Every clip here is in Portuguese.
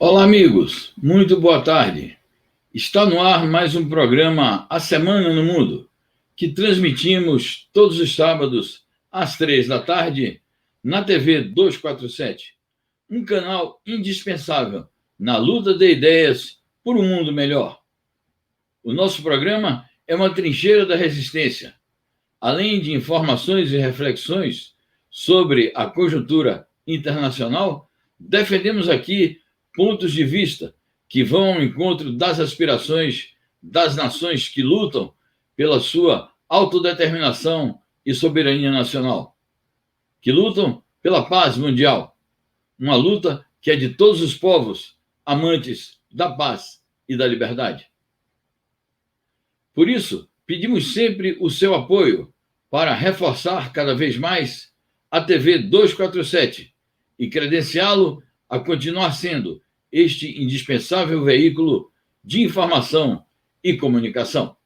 Olá, amigos. Muito boa tarde. Está no ar mais um programa A Semana no Mundo, que transmitimos todos os sábados às 3 da tarde na TV 247, um canal indispensável na luta de ideias por um mundo melhor. O nosso programa é uma trincheira da resistência. Além de informações e reflexões sobre a conjuntura internacional, defendemos aqui pontos de vista que vão ao encontro das aspirações das nações que lutam pela sua autodeterminação e soberania nacional, que lutam pela paz mundial, uma luta que é de todos os povos amantes da paz e da liberdade. Por isso, pedimos sempre o seu apoio para reforçar cada vez mais a TV 247 e credenciá-lo a continuar sendo este indispensável veículo de informação e comunicação.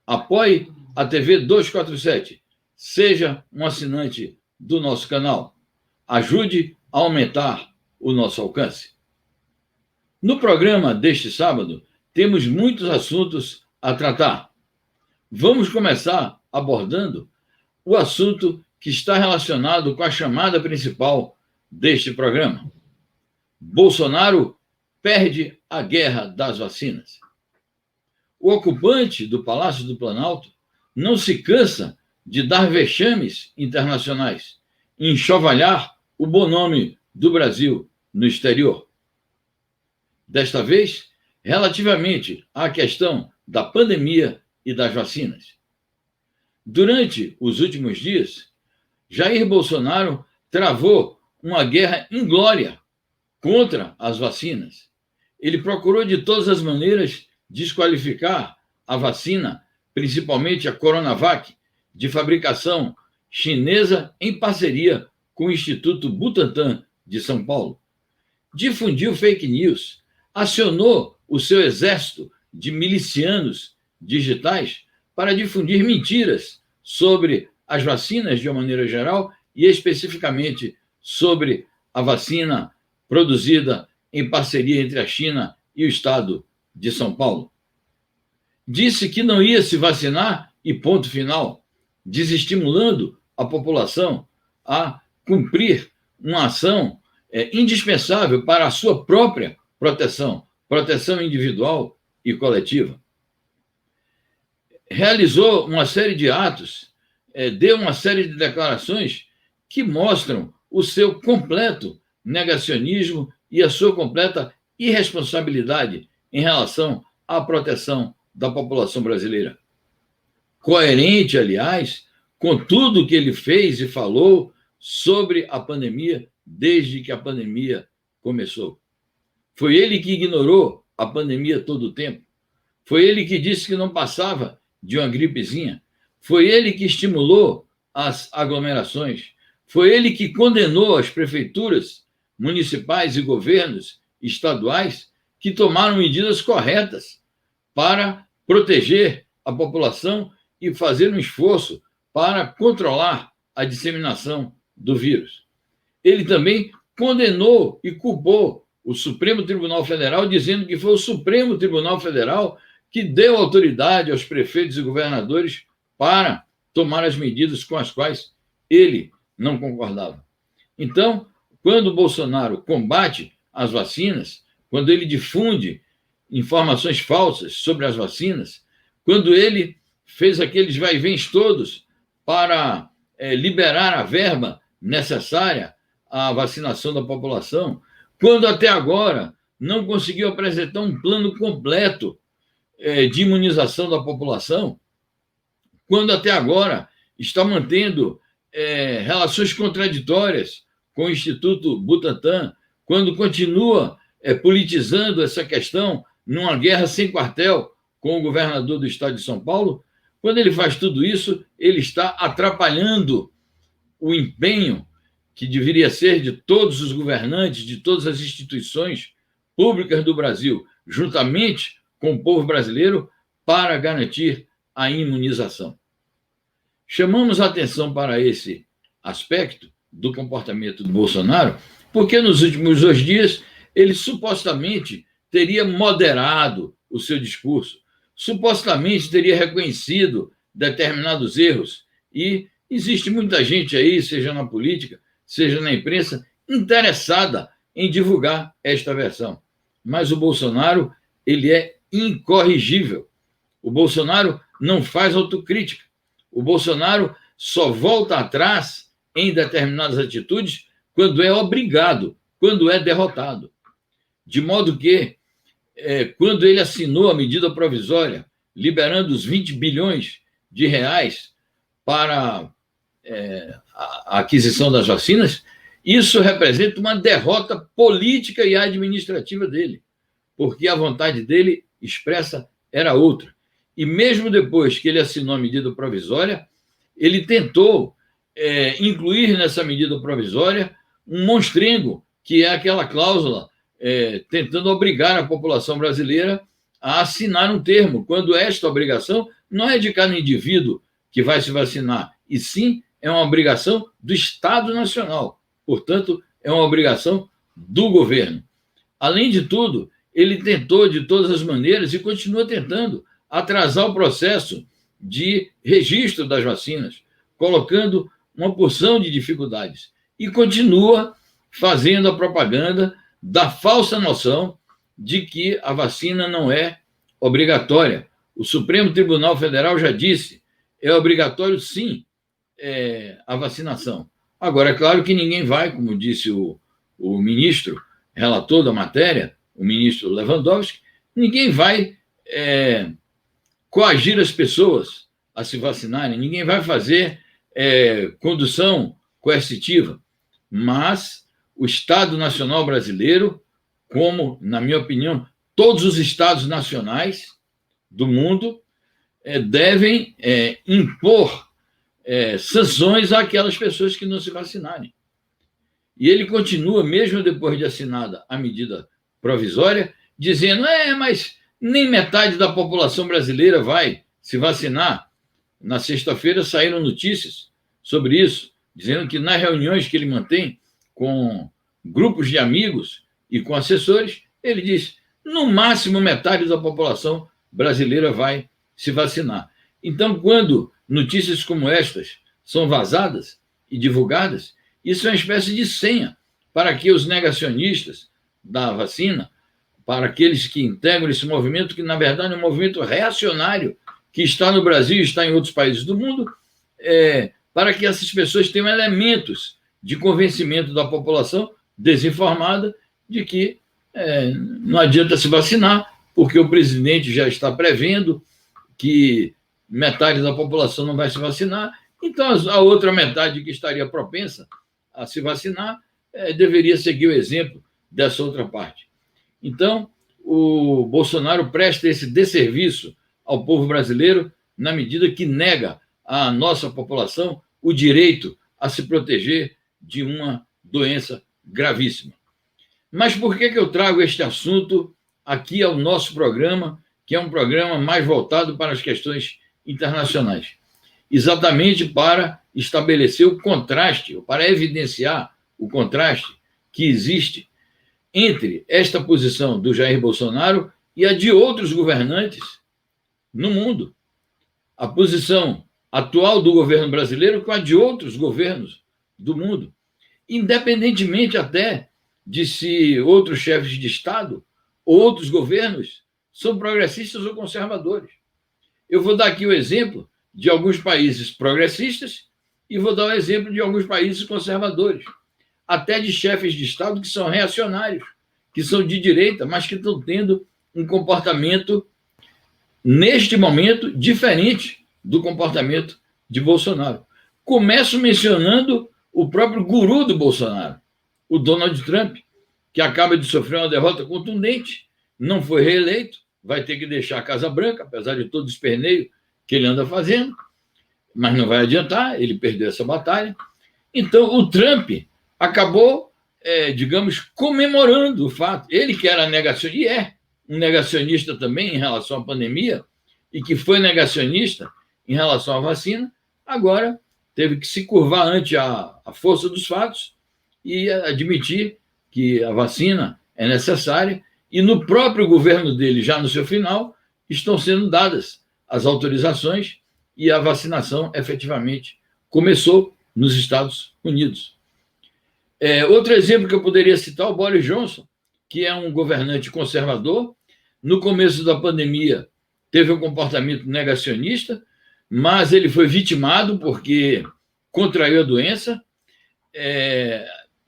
Apoie a TV 247. Seja um assinante do nosso canal. Ajude a aumentar o nosso alcance. No programa deste sábado, temos muitos assuntos a tratar. Vamos começar abordando o assunto que está relacionado com a chamada principal deste programa. Bolsonaro perde a guerra das vacinas. O ocupante do Palácio do Planalto não se cansa de dar vexames internacionais e enxovalhar o bom nome do Brasil no exterior. Desta vez, relativamente à questão da pandemia e das vacinas. Durante os últimos dias, Jair Bolsonaro travou uma guerra inglória contra as vacinas. Ele procurou de todas as maneiras desqualificar a vacina, principalmente a Coronavac, de fabricação chinesa em parceria com o Instituto Butantan de São Paulo. Difundiu fake news, acionou o seu exército de milicianos digitais para difundir mentiras sobre as vacinas de uma maneira geral e especificamente sobre a vacina produzida em parceria entre a China e o estado de São Paulo. Disse que não ia se vacinar e ponto final, desestimulando a população a cumprir uma ação indispensável para a sua própria proteção individual e coletiva. Realizou uma série de atos, deu uma série de declarações que mostram o seu completo negacionismo e a sua completa irresponsabilidade em relação à proteção da população brasileira. Coerente, aliás, com tudo que ele fez e falou sobre a pandemia desde que a pandemia começou. Foi ele que ignorou a pandemia todo o tempo. Foi ele que disse que não passava de uma gripezinha. Foi ele que estimulou as aglomerações. Foi ele que condenou as prefeituras municipais e governos estaduais que tomaram medidas corretas para proteger a população e fazer um esforço para controlar a disseminação do vírus. Ele também condenou e culpou o Supremo Tribunal Federal, dizendo que foi o Supremo Tribunal Federal que deu autoridade aos prefeitos e governadores para tomar as medidas com as quais ele não concordava. Então, quando o Bolsonaro combate as vacinas, quando ele difunde informações falsas sobre as vacinas, quando ele fez aqueles vai-vens todos para liberar a verba necessária à vacinação da população, quando até agora não conseguiu apresentar um plano completo de imunização da população, quando até agora está mantendo relações contraditórias com o Instituto Butantan, quando continua politizando essa questão numa guerra sem quartel com o governador do estado de São Paulo, quando ele faz tudo isso, ele está atrapalhando o empenho que deveria ser de todos os governantes, de todas as instituições públicas do Brasil, juntamente com o povo brasileiro, para garantir a imunização. Chamamos a atenção para esse aspecto do comportamento do Bolsonaro, porque nos últimos 2 dias ele supostamente teria moderado o seu discurso, supostamente teria reconhecido determinados erros. E existe muita gente aí, seja na política, seja na imprensa, interessada em divulgar esta versão. Mas o Bolsonaro, ele é incorrigível. O Bolsonaro não faz autocrítica. O Bolsonaro só volta atrás em determinadas atitudes quando é obrigado, quando é derrotado. De modo que, quando ele assinou a medida provisória, liberando os 20 bilhões de reais para a aquisição das vacinas, isso representa uma derrota política e administrativa dele, porque a vontade dele expressa era outra. E mesmo depois que ele assinou a medida provisória, ele tentou incluir nessa medida provisória um monstrengo, que é aquela cláusula tentando obrigar a população brasileira a assinar um termo, quando esta obrigação não é de cada indivíduo que vai se vacinar, e sim é uma obrigação do Estado Nacional. Portanto, é uma obrigação do governo. Além de tudo, ele tentou, de todas as maneiras, e continua tentando, atrasar o processo de registro das vacinas, colocando uma porção de dificuldades. E continua fazendo a propaganda da falsa noção de que a vacina não é obrigatória. O Supremo Tribunal Federal já disse, é obrigatório, sim, a vacinação. Agora, é claro que ninguém vai, como disse o ministro relator da matéria, o ministro Lewandowski, ninguém vai coagir as pessoas a se vacinarem, ninguém vai fazer condução coercitiva, mas o Estado Nacional Brasileiro, como, na minha opinião, todos os Estados nacionais do mundo, devem impor sanções àquelas pessoas que não se vacinarem. E ele continua, mesmo depois de assinada a medida provisória, dizendo, mas nem metade da população brasileira vai se vacinar. Na sexta-feira saíram notícias sobre isso, dizendo que nas reuniões que ele mantém com grupos de amigos e com assessores, ele diz, no máximo metade da população brasileira vai se vacinar. Então, quando notícias como estas são vazadas e divulgadas, isso é uma espécie de senha para que os negacionistas da vacina, para aqueles que integram esse movimento, que na verdade é um movimento reacionário, que está no Brasil e está em outros países do mundo, para que essas pessoas tenham elementos de convencimento da população desinformada de que não adianta se vacinar, porque o presidente já está prevendo que metade da população não vai se vacinar, então a outra metade que estaria propensa a se vacinar deveria seguir o exemplo dessa outra parte. Então, o Bolsonaro presta esse desserviço ao povo brasileiro na medida que nega à nossa população o direito a se proteger de uma doença gravíssima. Mas por que eu trago este assunto aqui ao nosso programa, que é um programa mais voltado para as questões internacionais? Exatamente para estabelecer o contraste, para evidenciar o contraste que existe entre esta posição do Jair Bolsonaro e a de outros governantes no mundo. A posição atual do governo brasileiro com a de outros governos do mundo, independentemente até de se outros chefes de Estado ou outros governos são progressistas ou conservadores. Eu vou dar aqui o exemplo de alguns países progressistas e vou dar o exemplo de alguns países conservadores, até de chefes de Estado que são reacionários, que são de direita, mas que estão tendo um comportamento, neste momento, diferente do comportamento de Bolsonaro. Começo mencionando o próprio guru do Bolsonaro, o Donald Trump, que acaba de sofrer uma derrota contundente, não foi reeleito, vai ter que deixar a Casa Branca, apesar de todo o esperneio que ele anda fazendo, mas não vai adiantar, ele perdeu essa batalha. Então, o Trump acabou, digamos, comemorando o fato. Ele que era negacionista, e é um negacionista também em relação à pandemia, e que foi negacionista em relação à vacina, agora teve que se curvar ante a força dos fatos e admitir que a vacina é necessária, e no próprio governo dele, já no seu final, estão sendo dadas as autorizações e a vacinação efetivamente começou nos Estados Unidos. Outro exemplo que eu poderia citar, o Boris Johnson, que é um governante conservador. No começo da pandemia, teve um comportamento negacionista, mas ele foi vitimado porque contraiu a doença,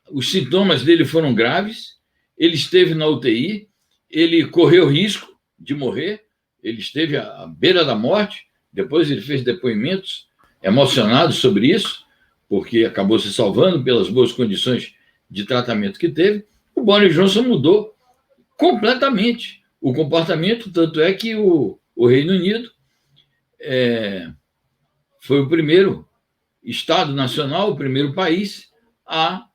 os sintomas dele foram graves, ele esteve na UTI, ele correu risco de morrer, ele esteve à beira da morte, depois ele fez depoimentos emocionados sobre isso, porque acabou se salvando pelas boas condições de tratamento que teve. O Boris Johnson mudou completamente o comportamento, tanto é que o Reino Unido foi o primeiro Estado nacional, o primeiro país a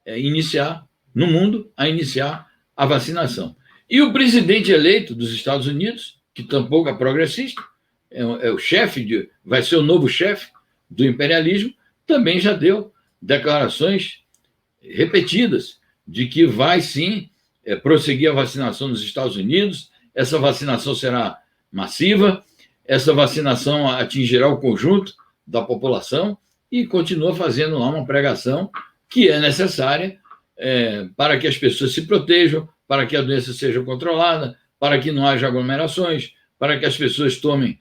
iniciar, no mundo, a iniciar a vacinação. E o presidente eleito dos Estados Unidos, que tampouco é progressista, é o chefe, vai ser o novo chefe do imperialismo, também já deu declarações repetidas de que vai, sim, prosseguir a vacinação nos Estados Unidos, essa vacinação será massiva, essa vacinação atingirá o conjunto da população e continua fazendo lá uma pregação que é necessária para que as pessoas se protejam, para que a doença seja controlada, para que não haja aglomerações, para que as pessoas tomem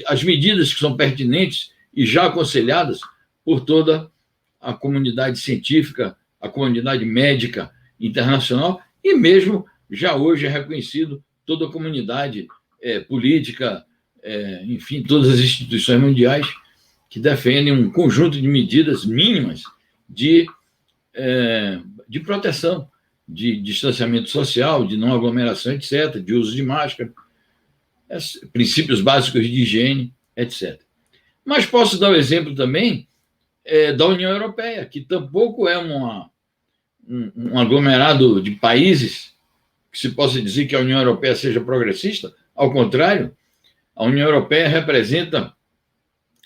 as medidas que são pertinentes e já aconselhadas por toda a comunidade científica, a comunidade médica internacional e mesmo já hoje é reconhecido toda a comunidade política, enfim, todas as instituições mundiais que defendem um conjunto de medidas mínimas de proteção, de distanciamento social, de não aglomeração, etc., de uso de máscara, princípios básicos de higiene, etc. Mas posso dar o exemplo também da União Europeia, que tampouco é um aglomerado de países que se possa dizer que a União Europeia seja progressista. Ao contrário, a União Europeia representa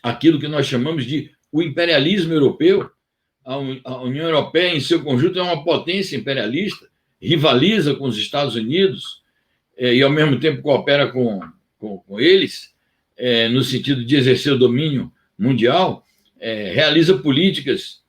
aquilo que nós chamamos de o imperialismo europeu. A União Europeia, em seu conjunto, é uma potência imperialista, rivaliza com os Estados Unidos e, ao mesmo tempo, coopera com eles, no sentido de exercer o domínio mundial, realiza políticas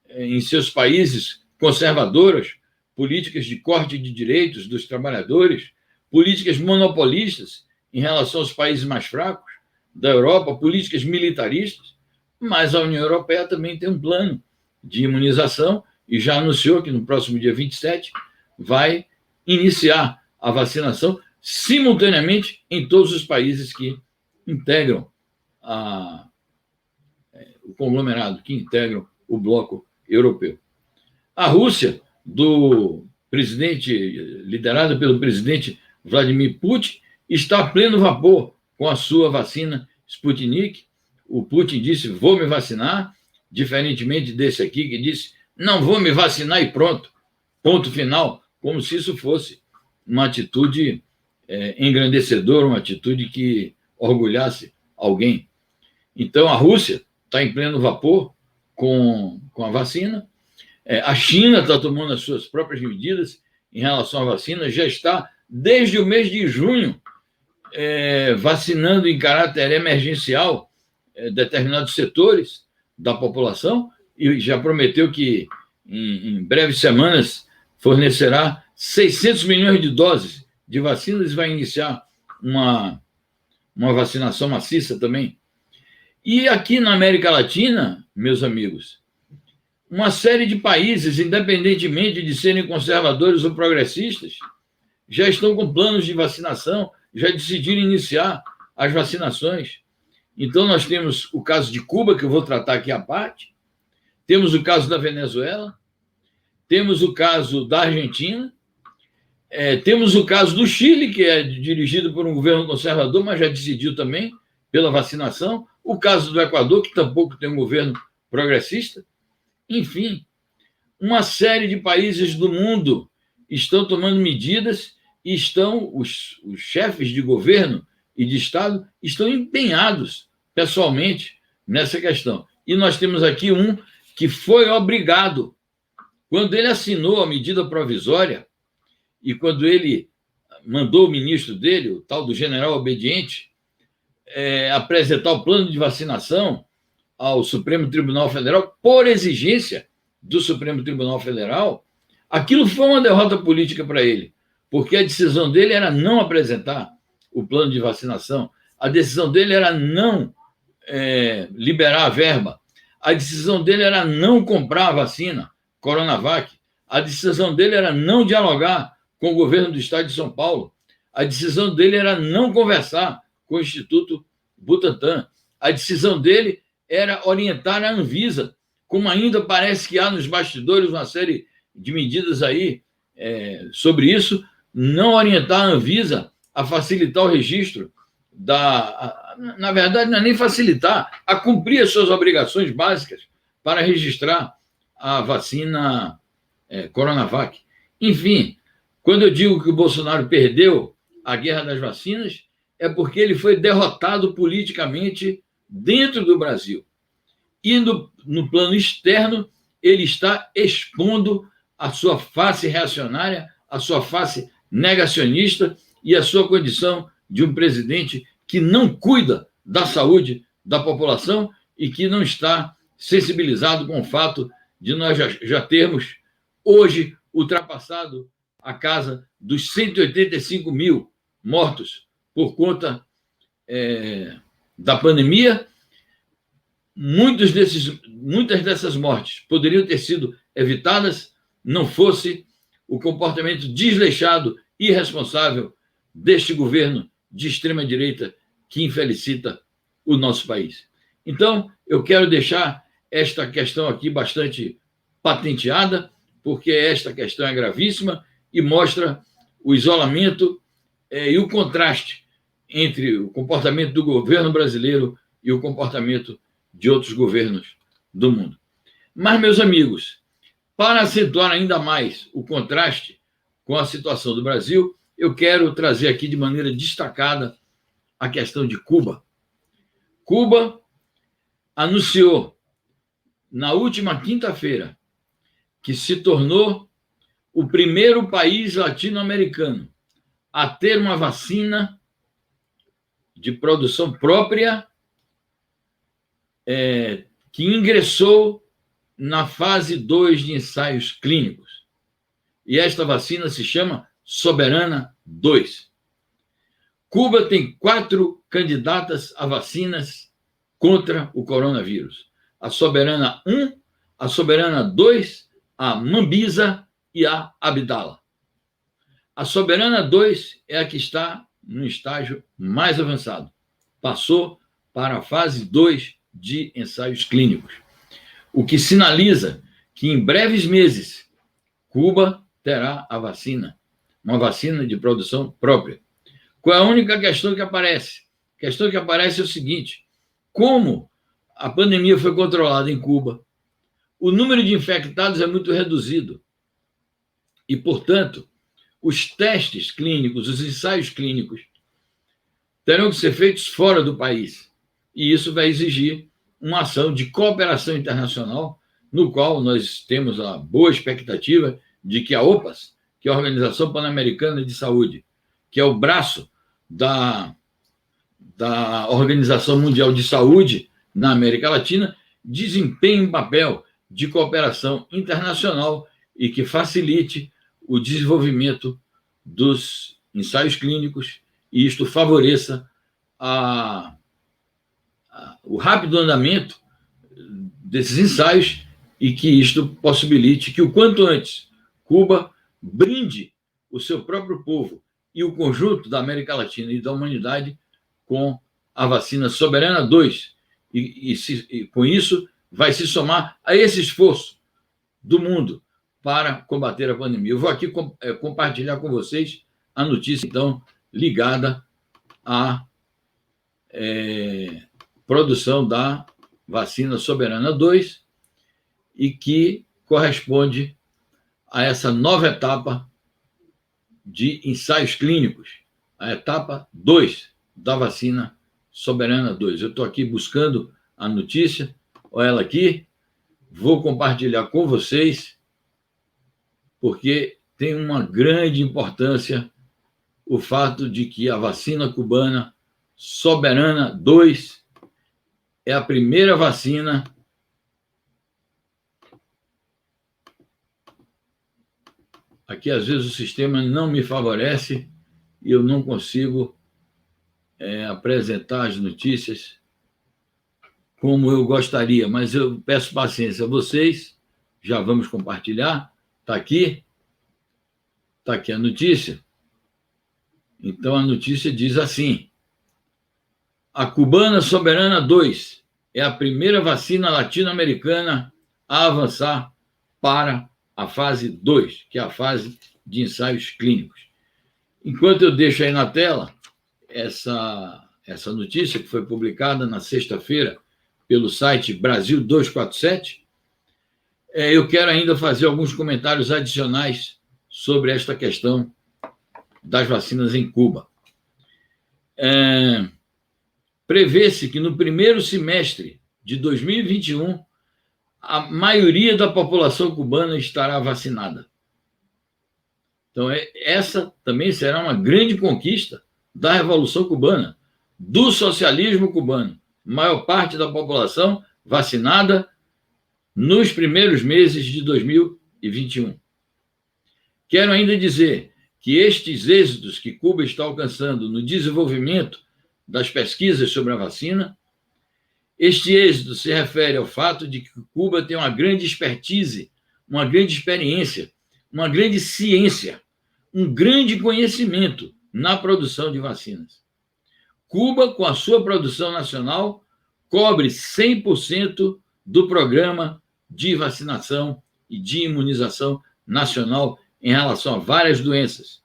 em seus países conservadoras, políticas de corte de direitos dos trabalhadores, políticas monopolistas em relação aos países mais fracos da Europa, políticas militaristas, mas a União Europeia também tem um plano de imunização e já anunciou que no próximo dia 27 vai iniciar a vacinação simultaneamente em todos os países que integram o conglomerado, que integram o bloco europeu. A Rússia, liderada pelo presidente Vladimir Putin, está a pleno vapor com a sua vacina Sputnik. O Putin disse, vou me vacinar, diferentemente desse aqui que disse, não vou me vacinar e pronto, ponto final, como se isso fosse uma atitude engrandecedora, uma atitude que orgulhasse alguém. Então, a Rússia está em pleno vapor com a vacina. A China está tomando as suas próprias medidas em relação à vacina, já está, desde o mês de junho, vacinando em caráter emergencial determinados setores da população e já prometeu que, em breves semanas, fornecerá 600 milhões de doses de vacinas e vai iniciar uma vacinação maciça também. E aqui na América Latina, meus amigos, uma série de países, independentemente de serem conservadores ou progressistas, já estão com planos de vacinação, já decidiram iniciar as vacinações. Então, nós temos o caso de Cuba, que eu vou tratar aqui à parte, temos o caso da Venezuela, temos o caso da Argentina, temos o caso do Chile, que é dirigido por um governo conservador, mas já decidiu também pela vacinação, o caso do Equador, que tampouco tem um governo progressista. Enfim, uma série de países do mundo estão tomando medidas e os chefes de governo e de Estado estão empenhados pessoalmente nessa questão. E nós temos aqui um que foi obrigado, quando ele assinou a medida provisória e quando ele mandou o ministro dele, o tal do general obediente, apresentar o plano de vacinação ao Supremo Tribunal Federal, por exigência do Supremo Tribunal Federal, aquilo foi uma derrota política para ele, porque a decisão dele era não apresentar o plano de vacinação, a decisão dele era não liberar a verba, a decisão dele era não comprar a vacina Coronavac, a decisão dele era não dialogar com o governo do estado de São Paulo, a decisão dele era não conversar com o Instituto Butantan, a decisão dele era orientar a Anvisa, como ainda parece que há nos bastidores uma série de medidas aí sobre isso, não orientar a Anvisa a facilitar o registro na verdade, não é nem facilitar, a cumprir as suas obrigações básicas para registrar a vacina Coronavac. Enfim, quando eu digo que o Bolsonaro perdeu a guerra das vacinas, é porque ele foi derrotado politicamente dentro do Brasil. E no plano externo, ele está expondo a sua face reacionária, a sua face negacionista e a sua condição de um presidente que não cuida da saúde da população e que não está sensibilizado com o fato de nós já termos hoje ultrapassado a casa dos 185 mil mortos por conta da pandemia. Muitas dessas mortes poderiam ter sido evitadas não fosse o comportamento desleixado e irresponsável deste governo de extrema-direita que infelicita o nosso país. Então, eu quero deixar esta questão aqui bastante patenteada, porque esta questão é gravíssima e mostra o isolamento e o contraste entre o comportamento do governo brasileiro e o comportamento de outros governos do mundo. Mas, meus amigos, para acentuar ainda mais o contraste com a situação do Brasil, eu quero trazer aqui de maneira destacada a questão de Cuba. Cuba anunciou na última quinta-feira que se tornou o primeiro país latino-americano a ter uma vacina de produção própria que ingressou na fase 2 de ensaios clínicos. E esta vacina se chama Soberana 2. Cuba tem 4 candidatas a vacinas contra o coronavírus. A Soberana 1, a Soberana 2, a Mambisa e a Abdala. A Soberana 2 é a que está no estágio mais avançado. Passou para a fase 2 de ensaios clínicos, o que sinaliza que em breves meses Cuba terá a vacina, uma vacina de produção própria. Qual é a única questão que aparece? A questão que aparece é o seguinte: como a pandemia foi controlada em Cuba, o número de infectados é muito reduzido e, portanto, os testes clínicos, os ensaios clínicos terão que ser feitos fora do país. E isso vai exigir uma ação de cooperação internacional, no qual nós temos a boa expectativa de que a OPAS, que é a Organização Pan-Americana de Saúde, que é o braço da Organização Mundial de Saúde na América Latina, desempenhe um papel de cooperação internacional e que facilite o desenvolvimento dos ensaios clínicos e isto favoreça o rápido andamento desses ensaios e que isto possibilite que, o quanto antes, Cuba brinde o seu próprio povo e o conjunto da América Latina e da humanidade com a vacina Soberana 2. E com isso, vai se somar a esse esforço do mundo para combater a pandemia. Eu vou aqui compartilhar com vocês a notícia, então, ligada à produção da vacina Soberana 2 e que corresponde a essa nova etapa de ensaios clínicos, a etapa 2 da vacina Soberana 2. Eu estou aqui buscando a notícia, olha ela aqui, vou compartilhar com vocês, porque tem uma grande importância o fato de que a vacina cubana Soberana 2 é a primeira vacina aqui. Às vezes o sistema não me favorece e eu não consigo apresentar as notícias como eu gostaria, mas eu peço paciência a vocês. Já vamos compartilhar. Está aqui a notícia. Então, a notícia diz assim: a cubana Soberana 2 é a primeira vacina latino-americana a avançar para a fase 2, que é a fase de ensaios clínicos. Enquanto eu deixo aí na tela essa notícia, que foi publicada na sexta-feira pelo site Brasil 247, eu quero ainda fazer alguns comentários adicionais sobre esta questão das vacinas em Cuba. Prevê-se que no primeiro semestre de 2021, a maioria da população cubana estará vacinada. Então, essa também será uma grande conquista da Revolução Cubana, do socialismo cubano. Maior parte da população vacinada nos primeiros meses de 2021. Quero ainda dizer que estes êxitos que Cuba está alcançando no desenvolvimento das pesquisas sobre a vacina, este êxito se refere ao fato de que Cuba tem uma grande expertise, uma grande experiência, uma grande ciência, um grande conhecimento na produção de vacinas. Cuba, com a sua produção nacional, cobre 100% do programa de vacinação e de imunização nacional em relação a várias doenças,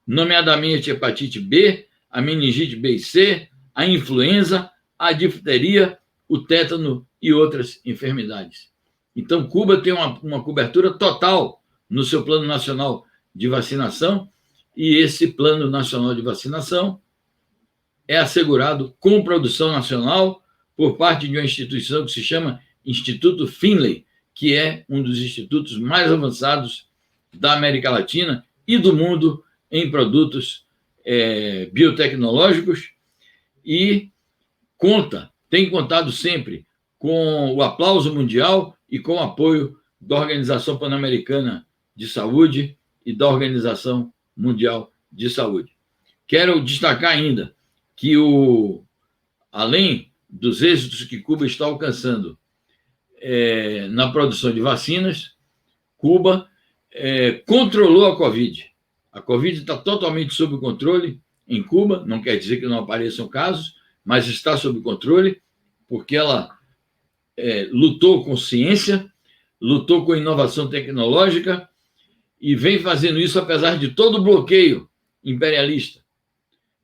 nomeadamente a hepatite B, a meningite B e C, a influenza, a difteria, o tétano e outras enfermidades. Então, Cuba tem uma cobertura total no seu Plano Nacional de Vacinação, e esse Plano Nacional de Vacinação é assegurado com produção nacional por parte de uma instituição que se chama Instituto Finlay, que é um dos institutos mais avançados da América Latina e do mundo em produtos biotecnológicos, e tem contado sempre com o aplauso mundial e com o apoio da Organização Pan-Americana de Saúde e da Organização Mundial de Saúde. Quero destacar ainda que, além dos êxitos que Cuba está alcançando na produção de vacinas, Cuba controlou a Covid. A Covid está totalmente sob controle em Cuba, não quer dizer que não apareçam casos, mas está sob controle, porque ela lutou com ciência, lutou com inovação tecnológica e vem fazendo isso apesar de todo o bloqueio imperialista,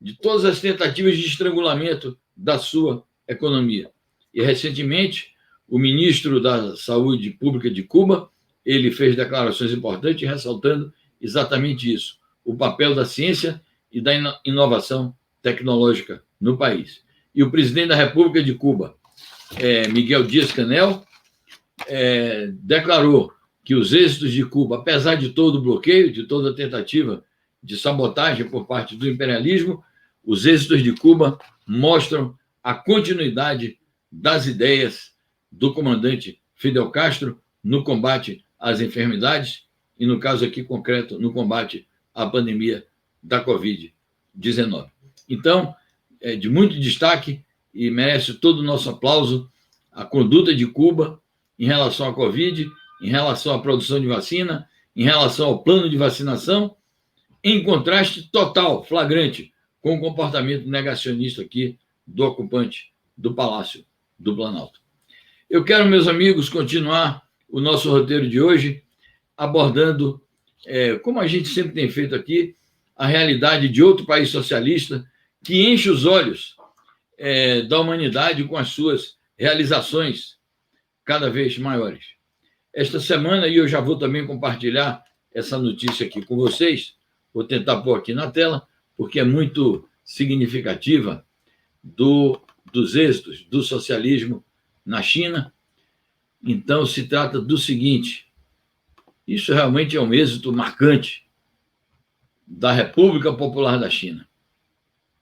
de todas as tentativas de estrangulamento da sua economia. E, recentemente, o ministro da Saúde Pública de Cuba, ele fez declarações importantes ressaltando exatamente isso, o papel da ciência e da inovação tecnológica no país. E o presidente da República de Cuba, Miguel Díaz-Canel, declarou que os êxitos de Cuba, apesar de todo o bloqueio, de toda a tentativa de sabotagem por parte do imperialismo, os êxitos de Cuba mostram a continuidade das ideias do comandante Fidel Castro no combate às enfermidades e, no caso aqui concreto, no combate à pandemia da Covid-19. Então, é de muito destaque e merece todo o nosso aplauso a conduta de Cuba em relação à Covid, em relação à produção de vacina, em relação ao plano de vacinação, em contraste total, flagrante, com o comportamento negacionista aqui do ocupante do Palácio do Planalto. Eu quero, meus amigos, continuar o nosso roteiro de hoje abordando, como a gente sempre tem feito aqui, a realidade de outro país socialista que enche os olhos da humanidade com as suas realizações cada vez maiores. Esta semana, e eu já vou também compartilhar essa notícia aqui com vocês, vou tentar pôr aqui na tela, porque é muito significativa dos êxitos do socialismo na China. Então, se trata do seguinte: Isso realmente é um êxito marcante da República Popular da China.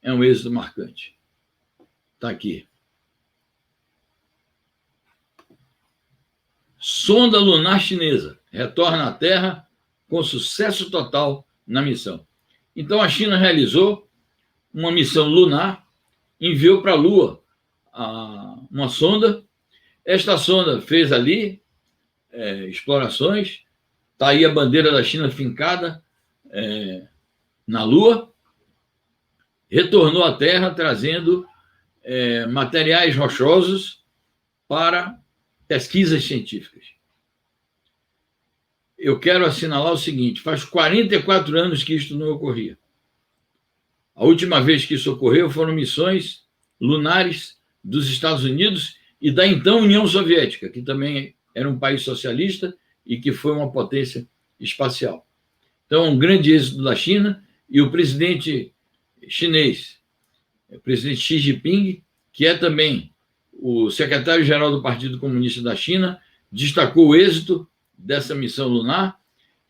É um êxito marcante. Está aqui. Sonda lunar chinesa retorna à Terra com sucesso total na missão. Então, a China realizou uma missão lunar, enviou para a Lua uma sonda. Esta sonda fez ali explorações. Está aí a bandeira da China fincada na Lua. Retornou à Terra trazendo materiais rochosos para pesquisas científicas. Eu quero assinalar o seguinte: faz 44 anos que isto não ocorria. A última vez que isso ocorreu foram missões lunares dos Estados Unidos e da então União Soviética, que também era um país socialista e que foi uma potência espacial. Então, um grande êxito da China, e o presidente chinês, o presidente Xi Jinping, que é também o secretário-geral do Partido Comunista da China, destacou o êxito dessa missão lunar,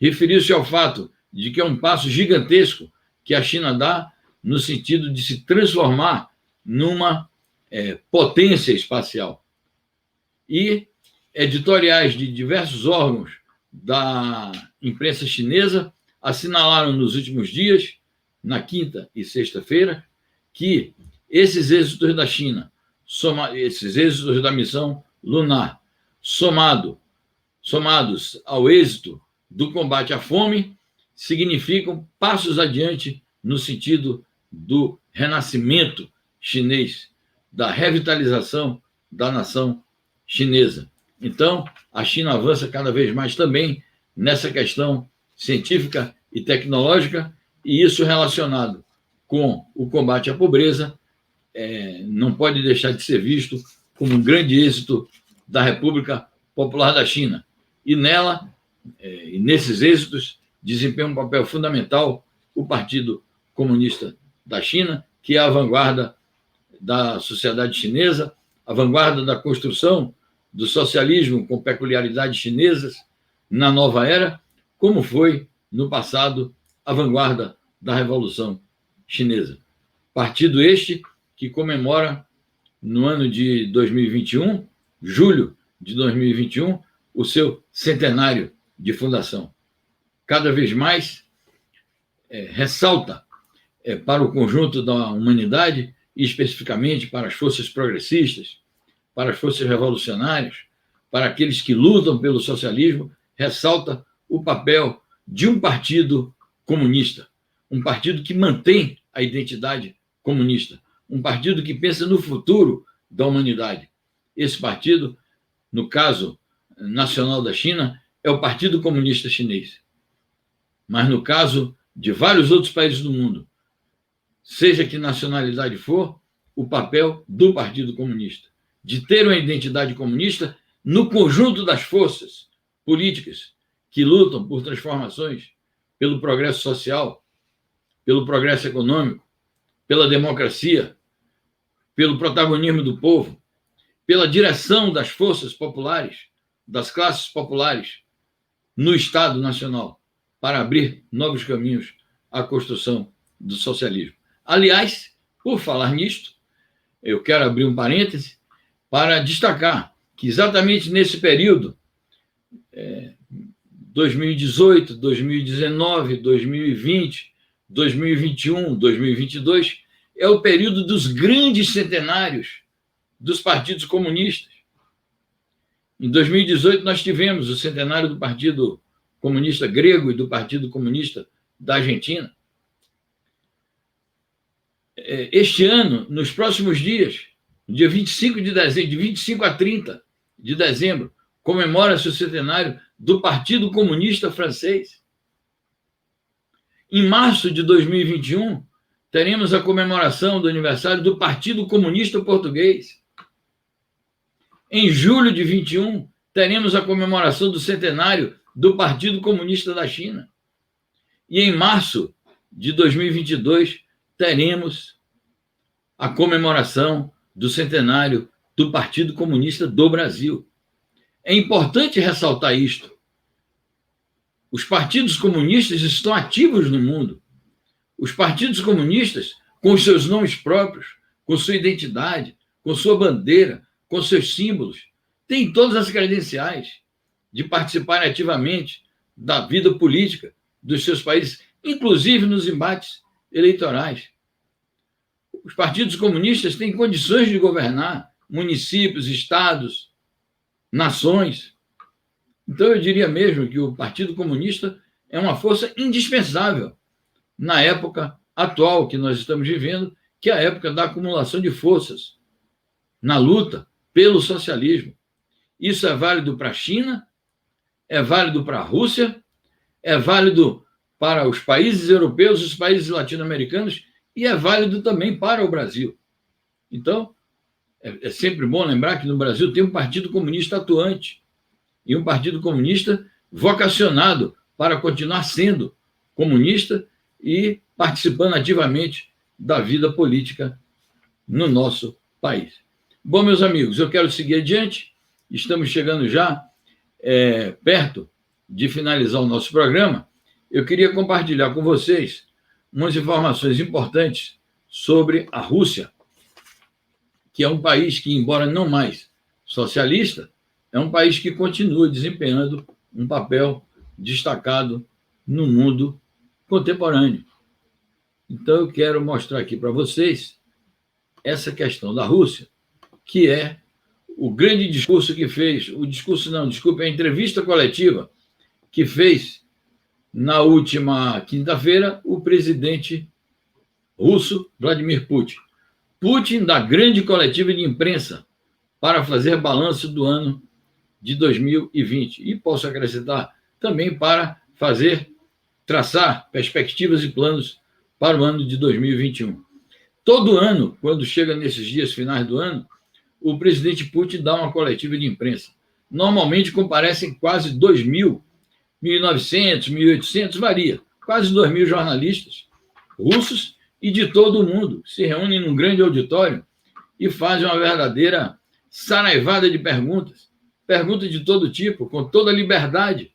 referiu-se ao fato de que é um passo gigantesco que a China dá no sentido de se transformar numa potência espacial. E editoriais de diversos órgãos da imprensa chinesa assinalaram nos últimos dias, na quinta e sexta-feira, que esses êxitos da China, esses êxitos da missão lunar, somados ao êxito do combate à fome, significam passos adiante no sentido do renascimento chinês, da revitalização da nação chinesa. Então, a China avança cada vez mais também nessa questão científica e tecnológica, e isso relacionado com o combate à pobreza não pode deixar de ser visto como um grande êxito da República Popular da China. E nela, e nesses êxitos, desempenha um papel fundamental o Partido Comunista da China, que é a vanguarda da sociedade chinesa, a vanguarda da construção do socialismo com peculiaridades chinesas na nova era, como foi, no passado, a vanguarda da Revolução Chinesa. Partido este que comemora, no ano de 2021, julho de 2021, o seu centenário de fundação. Cada vez mais ressalta para o conjunto da humanidade, e especificamente para as forças progressistas, para as forças revolucionárias, para aqueles que lutam pelo socialismo, ressalta o papel de um partido comunista, um partido que mantém a identidade comunista, um partido que pensa no futuro da humanidade. Esse partido, no caso nacional da China, é o Partido Comunista Chinês. Mas no caso de vários outros países do mundo, seja que nacionalidade for, o papel do Partido Comunista, de ter uma identidade comunista no conjunto das forças políticas que lutam por transformações, pelo progresso social, pelo progresso econômico, pela democracia, pelo protagonismo do povo, pela direção das forças populares, das classes populares no Estado Nacional, para abrir novos caminhos à construção do socialismo. Aliás, por falar nisto, eu quero abrir um parêntese para destacar que exatamente nesse período, 2018, 2019, 2020, 2021, 2022, é o período dos grandes centenários dos partidos comunistas. Em 2018, nós tivemos o centenário do Partido Comunista Grego e do Partido Comunista da Argentina. Este ano, nos próximos dias, dia 25 de dezembro, de 25 a 30 de dezembro, comemora-se o centenário do Partido Comunista Francês. Em março de 2021, teremos a comemoração do aniversário do Partido Comunista Português. Em julho de 21, teremos a comemoração do centenário do Partido Comunista da China. E em março de 2022, teremos a comemoração do centenário do Partido Comunista do Brasil. É importante ressaltar isto, Os partidos comunistas estão ativos no mundo. Os partidos comunistas, com os seus nomes próprios, com sua identidade, com sua bandeira, com seus símbolos, têm todas as credenciais de participar ativamente da vida política dos seus países, inclusive nos embates eleitorais. Os partidos comunistas têm condições de governar municípios, estados, nações. Então, eu diria mesmo que o Partido Comunista é uma força indispensável na época atual que nós estamos vivendo, que é a época da acumulação de forças na luta pelo socialismo. Isso é válido para a China, é válido para a Rússia, é válido para os países europeus, os países latino-americanos, e é válido também para o Brasil. Então, é sempre bom lembrar que no Brasil tem um Partido Comunista atuante e um Partido Comunista vocacionado para continuar sendo comunista e participando ativamente da vida política no nosso país. Bom, meus amigos, eu quero seguir adiante. Estamos chegando já perto de finalizar o nosso programa. Eu queria compartilhar com vocês umas informações importantes sobre a Rússia, que é um país que, embora não mais socialista, é um país que continua desempenhando um papel destacado no mundo contemporâneo. Então, eu quero mostrar aqui para vocês essa questão da Rússia, que é o grande discurso que fez, a entrevista coletiva que fez na última quinta-feira o presidente russo Vladimir Putin. Putin da grande coletiva de imprensa para fazer balanço do ano de 2020. E posso acrescentar também para traçar perspectivas e planos para o ano de 2021. Todo ano, quando chega nesses dias finais do ano, o presidente Putin dá uma coletiva de imprensa. Normalmente comparecem quase 2.000, 1.900, 1.800, varia. Quase 2.000 jornalistas russos e de todo o mundo se reúnem num grande auditório e fazem uma verdadeira saraivada de perguntas de todo tipo, com toda a liberdade.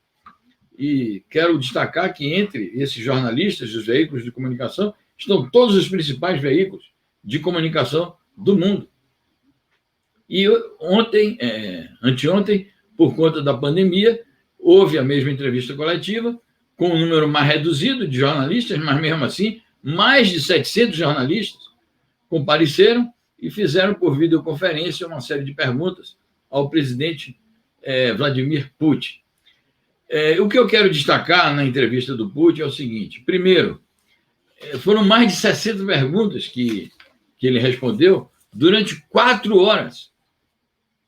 E quero destacar que entre esses jornalistas, os veículos de comunicação, estão todos os principais veículos de comunicação do mundo. E anteontem, por conta da pandemia, houve a mesma entrevista coletiva, com um número mais reduzido de jornalistas, mas mesmo assim, mais de 700 jornalistas compareceram e fizeram por videoconferência uma série de perguntas ao presidente Vladimir Putin. O que eu quero destacar na entrevista do Putin é o seguinte: primeiro, foram mais de 60 perguntas que ele respondeu durante 4 horas.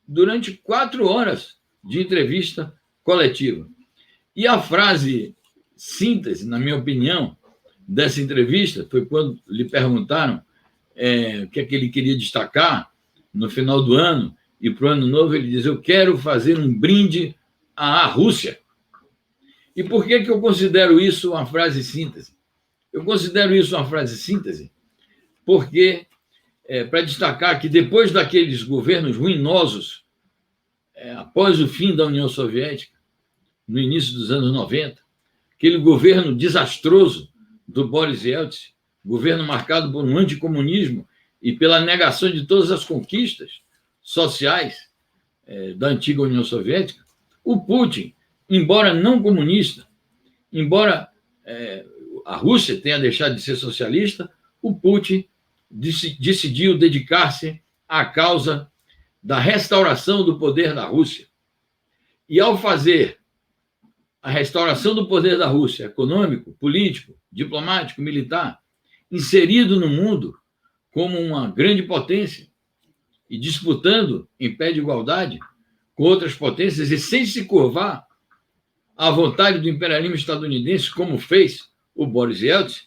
Durante 4 horas de entrevista coletiva. E a frase síntese, na minha opinião, dessa entrevista foi quando lhe perguntaram o que é que ele queria destacar no final do ano, e para o ano novo ele diz: eu quero fazer um brinde à Rússia. E por que eu considero isso uma frase síntese? Eu considero isso uma frase síntese porque, para destacar que depois daqueles governos ruinosos, após o fim da União Soviética, no início dos anos 90, aquele governo desastroso do Boris Yeltsin, governo marcado por um anticomunismo e pela negação de todas as conquistas sociais da antiga União Soviética, o Putin, embora não comunista, embora a Rússia tenha deixado de ser socialista, o Putin decidiu dedicar-se à causa da restauração do poder da Rússia. E ao fazer a restauração do poder da Rússia, econômico, político, diplomático, militar, inserido no mundo como uma grande potência e disputando em pé de igualdade com outras potências e sem se curvar à vontade do imperialismo estadunidense, como fez o Boris Yeltsin,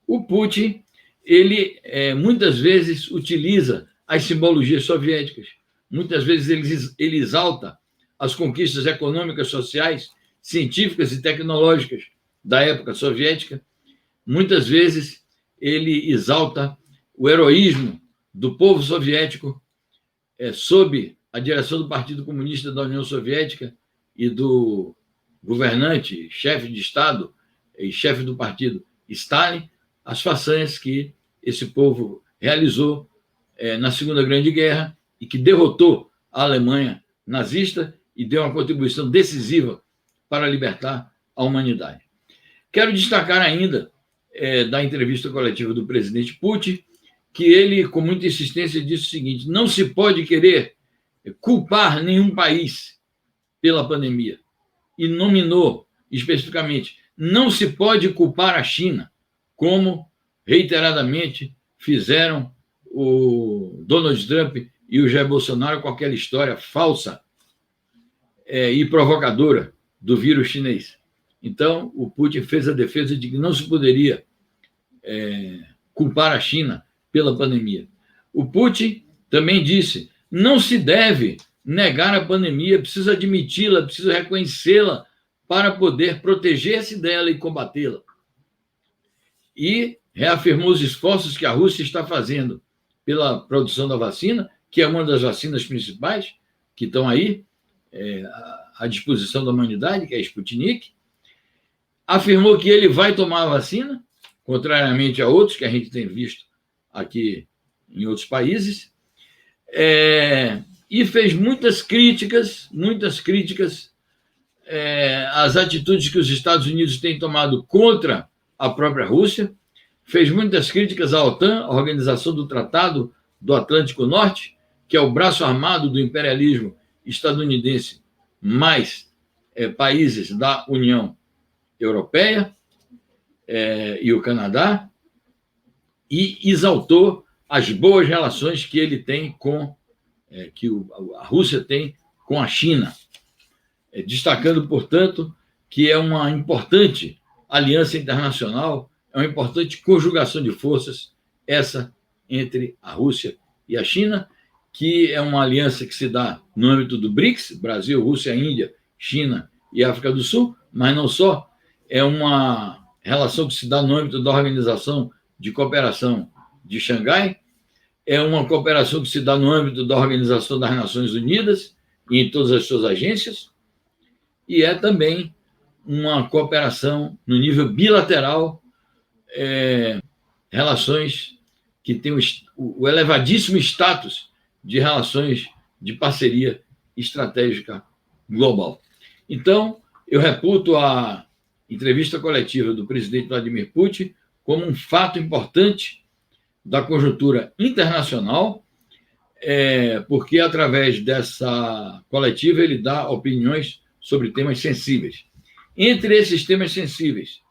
o Putin, ele muitas vezes utiliza as simbologias soviéticas, muitas vezes ele exalta as conquistas econômicas, sociais, científicas e tecnológicas da época soviética, muitas vezes ele exalta o heroísmo do povo soviético sob a direção do Partido Comunista da União Soviética e do governante, chefe de Estado e chefe do partido Stalin, as façanhas que esse povo realizou na Segunda Grande Guerra e que derrotou a Alemanha nazista e deu uma contribuição decisiva para libertar a humanidade. Quero destacar ainda da entrevista coletiva do presidente Putin, que ele, com muita insistência, disse o seguinte: não se pode querer culpar nenhum país pela pandemia. E nominou especificamente: não se pode culpar a China, como reiteradamente fizeram o Donald Trump e o Jair Bolsonaro com aquela história falsa e provocadora do vírus chinês. Então, o Putin fez a defesa de que não se poderia culpar a China pela pandemia. O Putin também disse: não se deve negar a pandemia, precisa admiti-la, precisa reconhecê-la para poder proteger-se dela e combatê-la. E reafirmou os esforços que a Rússia está fazendo pela produção da vacina, que é uma das vacinas principais que estão aí à disposição da humanidade, que é a Sputnik. Afirmou que ele vai tomar a vacina, contrariamente a outros que a gente tem visto aqui em outros países, e fez muitas críticas às atitudes que os Estados Unidos têm tomado contra a própria Rússia, fez muitas críticas à OTAN, a Organização do Tratado do Atlântico Norte, que é o braço armado do imperialismo estadunidense, mais países da União Europeia e o Canadá, e exaltou as boas relações que ele tem que a Rússia tem com a China, destacando, portanto, que é uma importante aliança internacional, é uma importante conjugação de forças essa entre a Rússia e a China, que é uma aliança que se dá no âmbito do BRICS, Brasil, Rússia, Índia, China e África do Sul, mas não só, é uma relação que se dá no âmbito da Organização de Cooperação de Xangai, é uma cooperação que se dá no âmbito da Organização das Nações Unidas e em todas as suas agências, e é também uma cooperação no nível bilateral, relações que têm o elevadíssimo status de relações de parceria estratégica global. Então, eu reputo a entrevista coletiva do presidente Vladimir Putin como um fato importante da conjuntura internacional, porque, através dessa coletiva, ele dá opiniões sobre temas sensíveis. Entre esses temas sensíveis,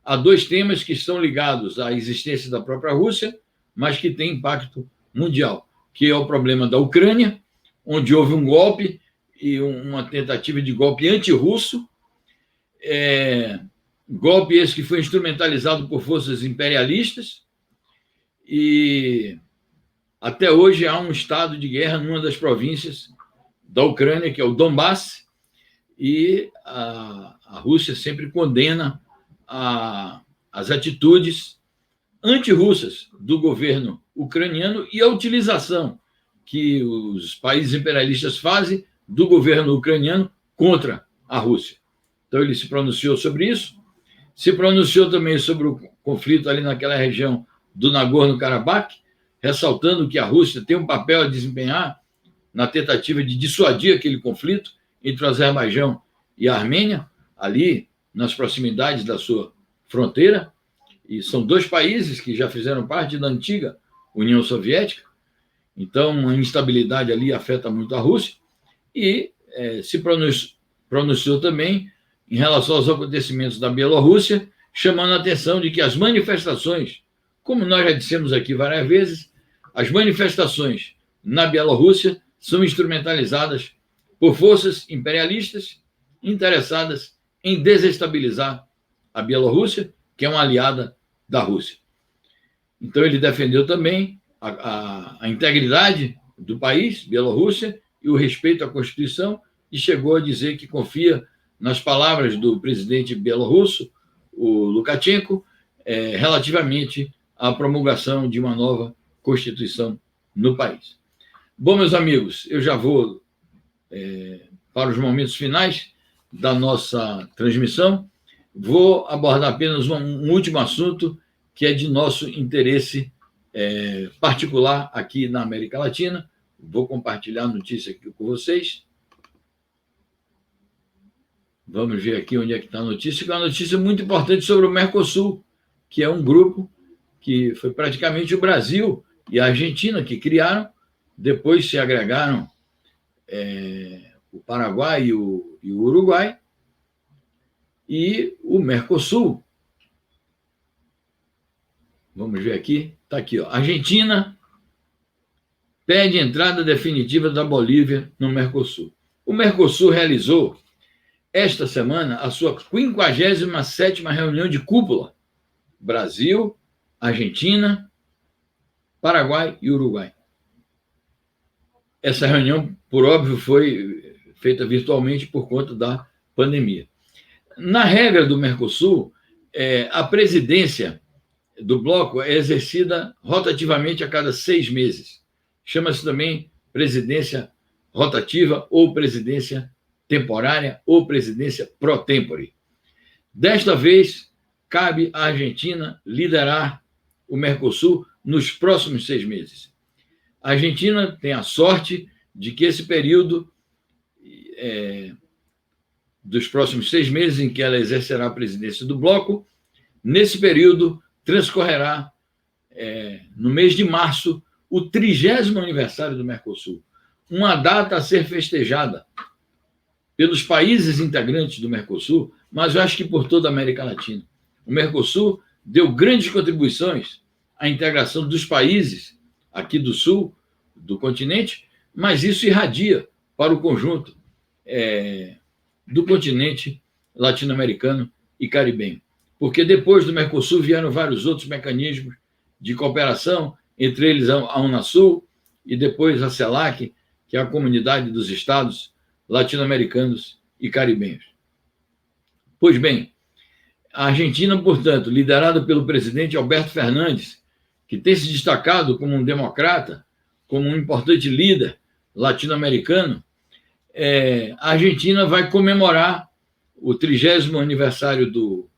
há dois temas que estão ligados à existência da própria Rússia, mas que têm impacto mundial, que é o problema da Ucrânia, onde houve um golpe e uma tentativa de golpe anti-russo, golpe esse que foi instrumentalizado por forças imperialistas, e até hoje há um estado de guerra numa das províncias da Ucrânia, que é o Donbass, e a Rússia sempre condena as atitudes anti-russas do governo ucraniano e a utilização que os países imperialistas fazem do governo ucraniano contra a Rússia. Então, ele se pronunciou sobre isso, se pronunciou também sobre o conflito ali naquela região do Nagorno-Karabakh, ressaltando que a Rússia tem um papel a desempenhar na tentativa de dissuadir aquele conflito entre o Azerbaijão e a Armênia, ali nas proximidades da sua fronteira, e são dois países que já fizeram parte da antiga União Soviética, então a instabilidade ali afeta muito a Rússia, e se pronunciou também em relação aos acontecimentos da Bielorrússia, chamando a atenção de que as manifestações, como nós já dissemos aqui várias vezes, as manifestações na Bielorrússia são instrumentalizadas por forças imperialistas interessadas em desestabilizar a Bielorrússia, que é uma aliada da Rússia. Então, ele defendeu também a integridade do país, Bielorrússia, e o respeito à Constituição, e chegou a dizer que confia nas palavras do presidente bielorrusso, o Lukashenko, relativamente à promulgação de uma nova Constituição no país. Bom, meus amigos, eu já vou para os momentos finais. da nossa transmissão, vou abordar apenas um último assunto que é de nosso interesse particular aqui na América Latina. Vou compartilhar a notícia aqui com vocês. Vamos ver aqui onde é que está a notícia, que é uma notícia muito importante sobre o Mercosul, que é um grupo que foi praticamente o Brasil e a Argentina que criaram, depois se agregaram o Paraguai e o Uruguai, e o Mercosul. Vamos ver aqui, está aqui, ó. Argentina pede entrada definitiva da Bolívia no Mercosul. O Mercosul realizou esta semana a sua 57ª reunião de cúpula. Brasil, Argentina, Paraguai e Uruguai. Essa reunião, por óbvio, foi feita virtualmente por conta da pandemia. Na regra do Mercosul, a presidência do bloco é exercida rotativamente a cada 6 meses. Chama-se também presidência rotativa ou presidência temporária ou presidência pro tempore. Desta vez, cabe à Argentina liderar o Mercosul nos próximos 6 meses. A Argentina tem a sorte de que esse período dos próximos 6 meses em que ela exercerá a presidência do bloco, nesse período transcorrerá, no mês de março, o 30º aniversário do Mercosul, uma data a ser festejada pelos países integrantes do Mercosul, mas eu acho que por toda a América Latina. O Mercosul deu grandes contribuições à integração dos países aqui do sul do continente, mas isso irradia para o conjunto do continente latino-americano e caribenho. Porque depois do Mercosul vieram vários outros mecanismos de cooperação, entre eles a Unasul e depois a CELAC, que é a Comunidade dos Estados Latino-Americanos e Caribenhos. Pois bem, a Argentina, portanto, liderada pelo presidente Alberto Fernandes, que tem se destacado como um democrata, como um importante líder latino-americano, a Argentina vai comemorar o 30º aniversário do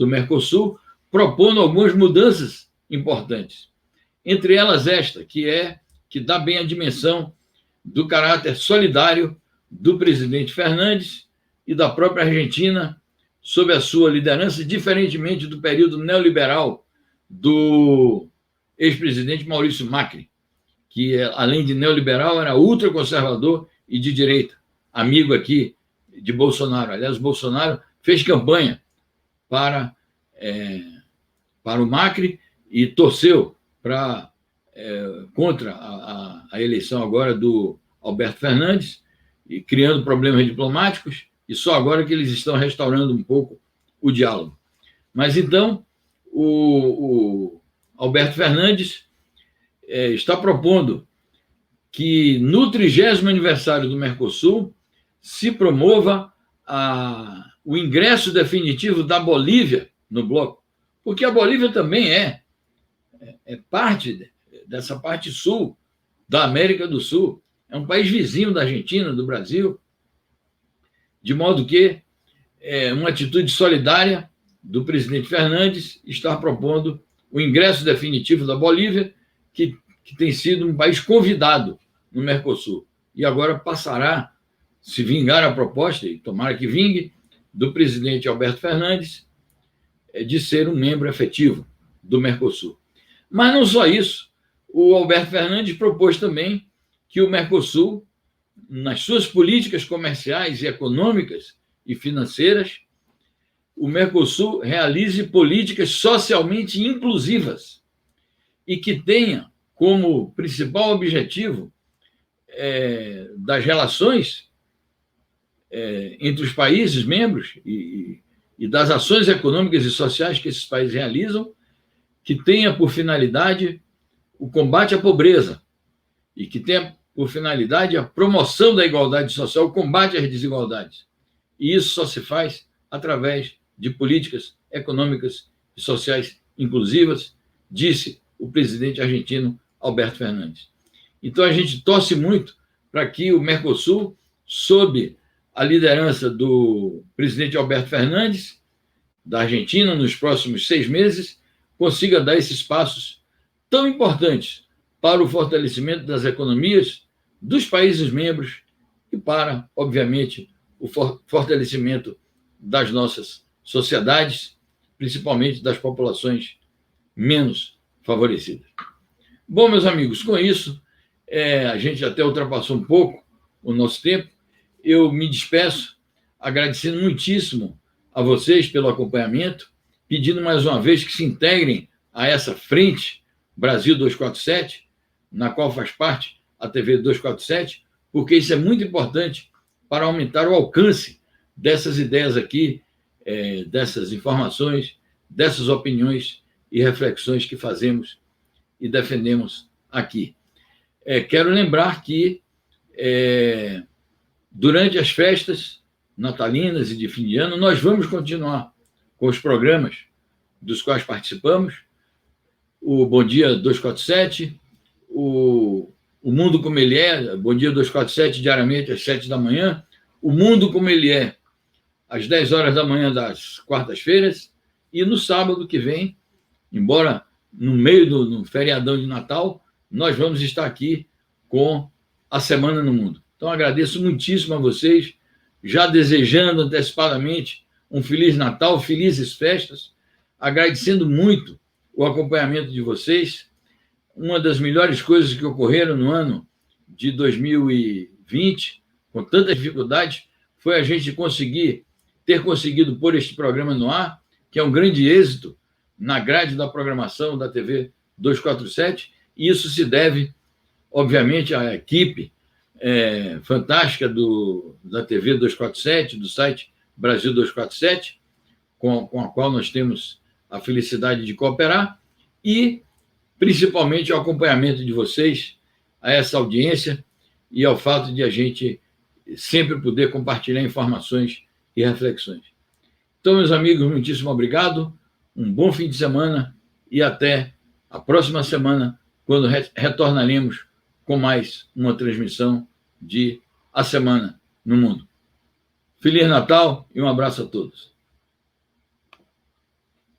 Mercosul, propondo algumas mudanças importantes. Entre elas esta, que dá bem a dimensão do caráter solidário do presidente Fernandes e da própria Argentina sob a sua liderança, diferentemente do período neoliberal do ex-presidente Maurício Macri, que, além de neoliberal, era ultraconservador e de direita, amigo aqui de Bolsonaro. Aliás, Bolsonaro fez campanha para o Macri e torceu contra a eleição agora do Alberto Fernandes, e criando problemas diplomáticos, e só agora que eles estão restaurando um pouco o diálogo. Mas então, o Alberto Fernandes está propondo que no 30º aniversário do Mercosul se promova o ingresso definitivo da Bolívia no bloco, porque a Bolívia também é parte dessa parte sul da América do Sul, é um país vizinho da Argentina, do Brasil, de modo que uma atitude solidária do presidente Fernandes está propondo o ingresso definitivo da Bolívia, que tem sido um país convidado no Mercosul, e agora passará, se vingar a proposta, e tomara que vingue, do presidente Alberto Fernandes, de ser um membro efetivo do Mercosul. Mas não só isso, o Alberto Fernandes propôs também que o Mercosul, nas suas políticas comerciais e econômicas e financeiras, o Mercosul realize políticas socialmente inclusivas e que tenha como principal objetivo das relações entre os países membros e das ações econômicas e sociais que esses países realizam, que tenha por finalidade o combate à pobreza e que tenha por finalidade a promoção da igualdade social, o combate às desigualdades. E isso só se faz através de políticas econômicas e sociais inclusivas, disse o presidente argentino Alberto Fernandes. Então, a gente torce muito para que o Mercosul, sob a liderança do presidente Alberto Fernandes, da Argentina, nos próximos 6 meses, consiga dar esses passos tão importantes para o fortalecimento das economias dos países membros e para, obviamente, o fortalecimento das nossas sociedades, principalmente das populações menos favorecidas. Bom, meus amigos, com isso, a gente até ultrapassou um pouco o nosso tempo. Eu me despeço, agradecendo muitíssimo a vocês pelo acompanhamento, pedindo mais uma vez que se integrem a essa frente Brasil 247, na qual faz parte a TV 247, porque isso é muito importante para aumentar o alcance dessas ideias aqui, dessas informações, dessas opiniões e reflexões que fazemos e defendemos aqui. Quero lembrar que, durante as festas natalinas e de fim de ano, nós vamos continuar com os programas dos quais participamos, o Bom Dia 247, o Mundo Como Ele É, Bom Dia 247, diariamente às 7 da manhã, o Mundo Como Ele É, às 10 horas da manhã das quartas-feiras, e no sábado que vem, embora no meio do feriadão de Natal, nós vamos estar aqui com a Semana no Mundo. Então, agradeço muitíssimo a vocês, já desejando antecipadamente um Feliz Natal, felizes festas, agradecendo muito o acompanhamento de vocês. Uma das melhores coisas que ocorreram no ano de 2020, com tantas dificuldades, foi a gente ter conseguido pôr este programa no ar, que é um grande êxito na grade da programação da TV 247, e isso se deve, obviamente, à equipe fantástica da TV 247, do site Brasil 247, com a qual nós temos a felicidade de cooperar, e principalmente ao acompanhamento de vocês, a essa audiência e ao fato de a gente sempre poder compartilhar informações e reflexões. Então, meus amigos, muitíssimo obrigado, um bom fim de semana e até a próxima semana, quando retornaremos com mais uma transmissão de A Semana no Mundo. Feliz Natal e um abraço a todos.